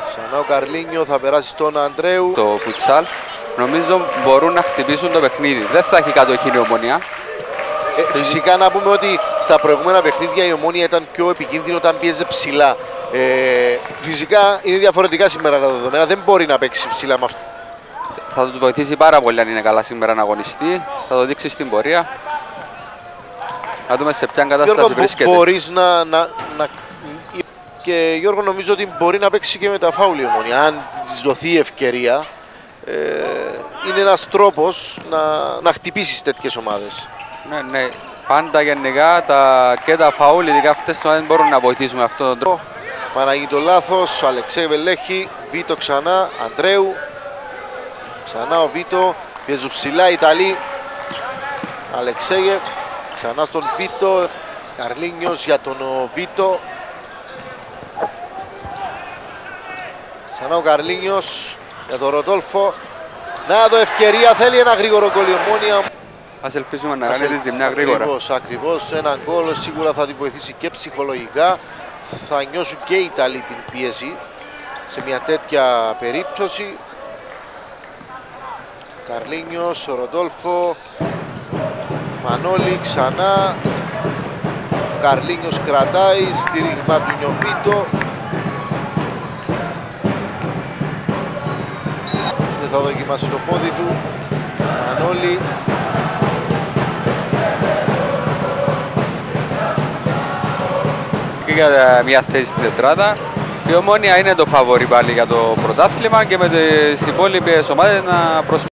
Ξανά ο Καρλίνιο θα περάσει στον Αντρέου. Το φουτσάλ νομίζω μπορούν να χτυπήσουν το παιχνίδι. Δεν θα έχει κατοχή η Ομόνοια. Φυσικά να πούμε ότι στα προηγούμενα παιχνίδια η Ομόνοια ήταν πιο επικίνδυνη όταν πίεζε ψηλά. Φυσικά είναι διαφορετικά σήμερα τα δεδομένα. Δεν μπορεί να παίξει ψηλά με αυτό. Θα τους βοηθήσει πάρα πολύ αν είναι καλά σήμερα να αγωνιστεί. Θα το δείξει στην πορεία. Να δούμε σε ποια κατάσταση Γιώργο, βρίσκεται. μπορείς Και Γιώργο, νομίζω ότι μπορεί να παίξει και με τα φάουλ η Ομόνοια. Αν της δοθεί η ευκαιρία, είναι ένας τρόπος να χτυπήσεις τέτοιες ομάδες. Ναι. Πάντα γενικά και τα φάουλ, ειδικά αυτές δεν μπορούν να βοηθήσουν με αυτόν τον τρόπο. Παναγίτο λάθος, ο Αλεξέη Βελέχη, Βίτο ξανά, Αντρέου. Ξανά ο Βίτο, πιέζουν ψηλά οι Ιταλοί. Αλεξέη, ξανά στον Βίτο. Καρλίνιος για τον Βίτο. Ξανά ο Καρλίνιος για τον Ροντόλφο. Να δω ευκαιρία, θέλει ένα γρήγορο γκολ η Ομόνοια. Ας ελπίσουμε να κάνει τη ζημιά γρήγορα. Ακριβώς, ένα γκολ σίγουρα θα την βοηθήσει και ψυχολογικά. Θα νιώσουν και οι Ιταλοί την πίεση σε μια τέτοια περίπτωση. Καρλίνιος, Ροντόλφο, Μανώλη ξανά. Καρλίνιος κρατάει, στήριγμα του Νιοβίτο. Δεν θα δοκιμάσει το πόδι του. Μανώλη. Και για μια θέση στην τετράδα. Η Ομόνοια είναι το φαβορί πάλι για το πρωτάθλημα και με τις υπόλοιπες ομάδες να προσπαθούν.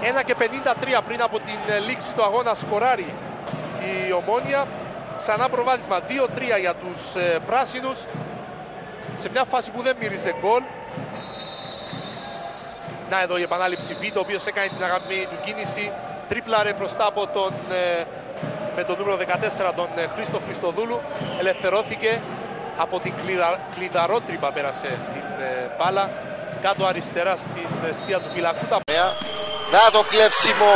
1 και 53 πριν από την λήξη του αγώνα σκοράρει η Ομόνοια. Ξανά προβάδισμα 2-3 για τους πράσινους σε μια φάση που δεν μύριζε γκολ. Να εδώ η επανάληψη Β, ο οποίος έκανε την αγαπημένη του κίνηση. Τρίπλαρε μπροστά από με τον νούμερο 14 τον Χρήστο Χριστοδούλου. Ελευθερώθηκε από την κλειδαρότρυπα, πέρασε την μπάλα κάτω αριστερά στην εστία του Πιλακούτα. Να το κλέψιμο,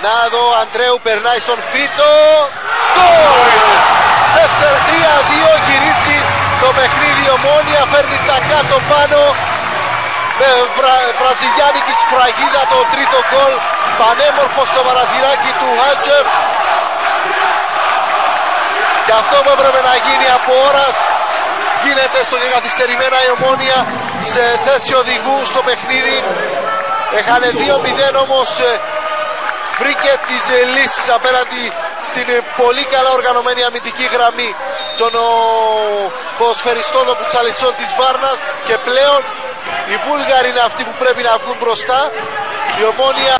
να εδώ ο Αντρέου περνάει στον Βίτο. Γκολ! 4-3-2 γυρίσει το παιχνίδι. Ομόνοια φέρνει τα κάτω πάνω με βραζιλιάνικη σφραγίδα το τρίτο γκολ. Πανέμορφο στο παραθυράκι του Χάτζεφ. Και αυτό που έπρεπε να γίνει από ώρας γίνεται στο και καθυστερημένα. Η Ομόνοια σε θέση οδηγού στο παιχνίδι. Έχανε 2-0, όμως βρήκε τις λύσεις απέναντι στην πολύ καλά οργανωμένη αμυντική γραμμή των ποδοσφαιριστών των φουτσαλιστών της Βάρνας, και πλέον οι Βούλγαροι είναι αυτοί που πρέπει να βγουν μπροστά. Η Ομόνοια